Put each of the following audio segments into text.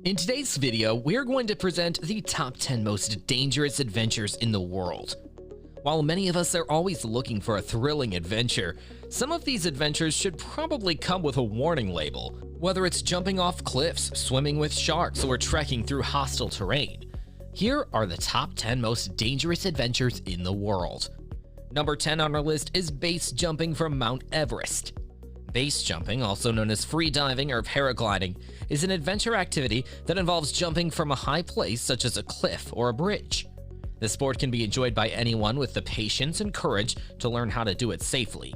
In today's video, we're going to present the top 10 most dangerous adventures in the world. While many of us are always looking for a thrilling adventure, some of these adventures should probably come with a warning label. Whether it's jumping off cliffs, swimming with sharks, or trekking through hostile terrain, here are the top 10 most dangerous adventures in the world. Number 10 on our list is base jumping from Mount Everest. Base jumping, also known as free diving or paragliding, is an adventure activity that involves jumping from a high place such as a cliff or a bridge. The sport can be enjoyed by anyone with the patience and courage to learn how to do it safely.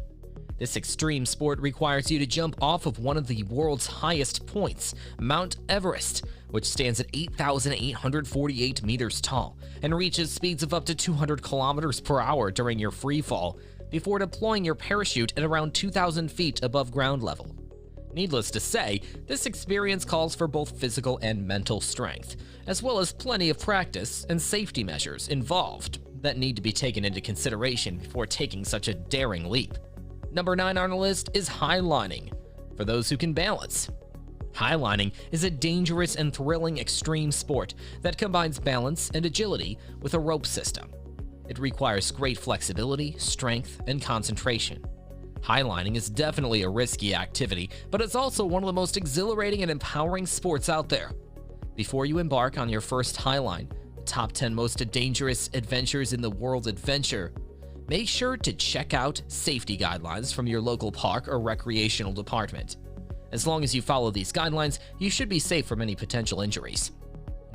This extreme sport requires you to jump off of one of the world's highest points, Mount Everest, which stands at 8,848 meters tall and reaches speeds of up to 200 kilometers per hour during your free fall, before deploying your parachute at around 2,000 feet above ground level. Needless to say, this experience calls for both physical and mental strength, as well as plenty of practice and safety measures involved that need to be taken into consideration before taking such a daring leap. Number 9 on the list is highlining, for those who can balance. Highlining is a dangerous and thrilling extreme sport that combines balance and agility with a rope system. It requires great flexibility, strength, and concentration. Highlining is definitely a risky activity, but it's also one of the most exhilarating and empowering sports out there. Before you embark on your first highline, the top 10 most dangerous adventures in the world adventure, make sure to check out safety guidelines from your local park or recreational department. As long as you follow these guidelines, you should be safe from any potential injuries.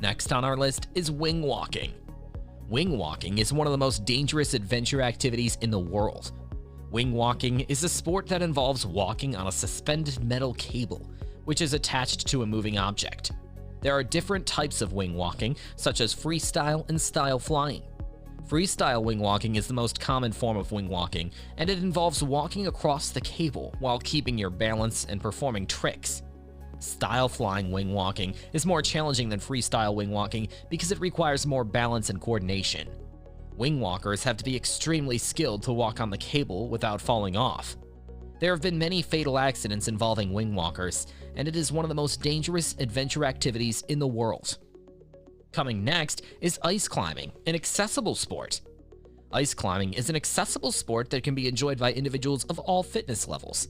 Next on our list is wing walking. Wing walking is one of the most dangerous adventure activities in the world. Wing walking is a sport that involves walking on a suspended metal cable, which is attached to a moving object. There are different types of wing walking, such as freestyle and style flying. Freestyle wing walking is the most common form of wing walking, and it involves walking across the cable while keeping your balance and performing tricks. Style flying wing walking is more challenging than freestyle wing walking because it requires more balance and coordination. Wing walkers have to be extremely skilled to walk on the cable without falling off. There have been many fatal accidents involving wing walkers, and it is one of the most dangerous adventure activities in the world. Coming next is ice climbing, an accessible sport. Ice climbing is an accessible sport that can be enjoyed by individuals of all fitness levels.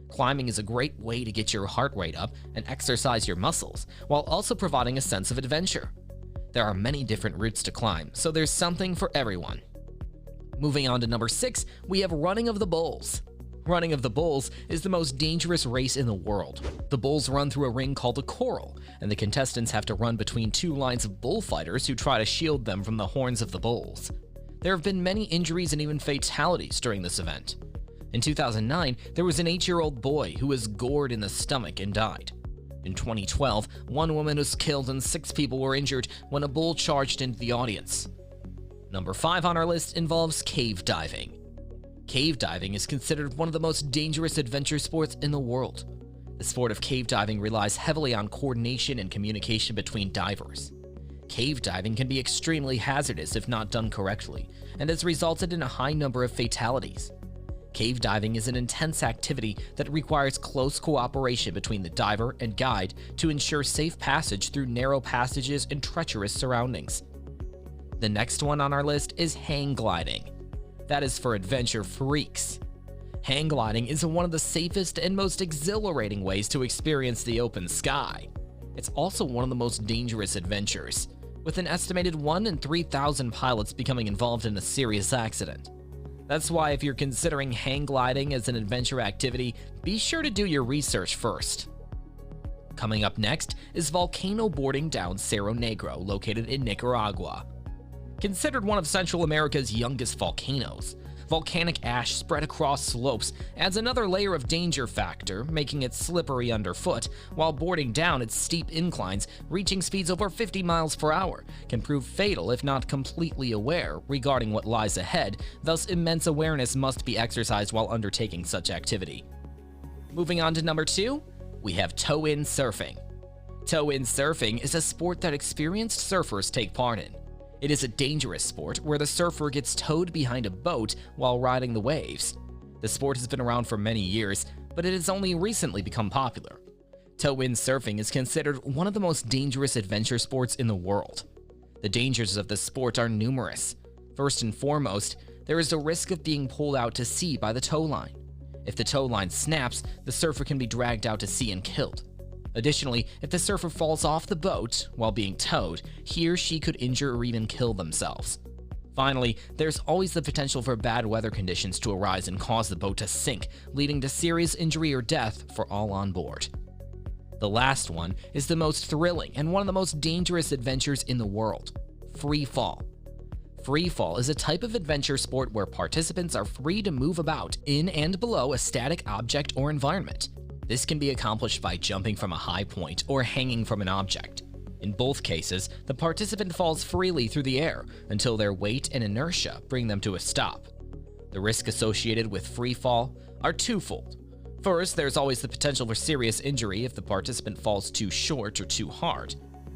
Climbing is a great way to get your heart rate up and exercise your muscles, while also providing a sense of adventure. There are many different routes to climb, so there's something for everyone. Moving on to number 6, we have running of the bulls. Running of the bulls is the most dangerous race in the world. The bulls run through a ring called a corral, and the contestants have to run between two lines of bullfighters who try to shield them from the horns of the bulls. There have been many injuries and even fatalities during this event. In 2009, there was an 8-year-old boy who was gored in the stomach and died. In 2012, one woman was killed and 6 people were injured when a bull charged into the audience. Number 5 on our list involves cave diving. Cave diving is considered one of the most dangerous adventure sports in the world. The sport of cave diving relies heavily on coordination and communication between divers. Cave diving can be extremely hazardous if not done correctly, and has resulted in a high number of fatalities. Cave diving is an intense activity that requires close cooperation between the diver and guide to ensure safe passage through narrow passages and treacherous surroundings. The next one on our list is hang gliding. That is for adventure freaks. Hang gliding is one of the safest and most exhilarating ways to experience the open sky. It's also one of the most dangerous adventures, with an estimated 1 in 3,000 pilots becoming involved in a serious accident. That's why if you're considering hang gliding as an adventure activity, be sure to do your research first. Coming up next is volcano boarding down Cerro Negro, located in Nicaragua. Considered one of Central America's youngest volcanoes, volcanic ash spread across slopes adds another layer of danger factor, making it slippery underfoot, while boarding down its steep inclines, reaching speeds over 50 miles per hour, can prove fatal if not completely aware regarding what lies ahead, thus immense awareness must be exercised while undertaking such activity. Moving on to number 2, we have tow-in surfing. Tow-in surfing is a sport that experienced surfers take part in. It is a dangerous sport where the surfer gets towed behind a boat while riding the waves. The sport has been around for many years, but it has only recently become popular. Toe-in surfing is considered one of the most dangerous adventure sports in the world. The dangers of this sport are numerous. First and foremost, there is the risk of being pulled out to sea by the tow line. If the tow line snaps, the surfer can be dragged out to sea and killed. Additionally, if the surfer falls off the boat while being towed, he or she could injure or even kill themselves. Finally, there's always the potential for bad weather conditions to arise and cause the boat to sink, leading to serious injury or death for all on board. The last one is the most thrilling and one of the most dangerous adventures in the world: free fall. Free fall is a type of adventure sport where participants are free to move about in and below a static object or environment. This can be accomplished by jumping from a high point or hanging from an object. In both cases, the participant falls freely through the air until their weight and inertia bring them to a stop. The risks associated with free fall are twofold. First, there's always the potential for serious injury if the participant falls too short or too hard.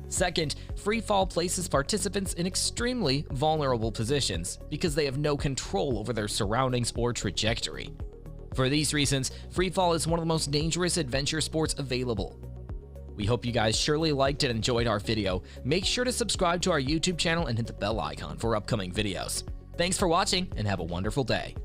Second, free fall places participants in extremely vulnerable positions because they have no control over their surroundings or trajectory. For these reasons, free fall is one of the most dangerous adventure sports available. We hope you guys surely liked and enjoyed our video. Make sure to subscribe to our YouTube channel and hit the bell icon for upcoming videos. Thanks for watching and have a wonderful day.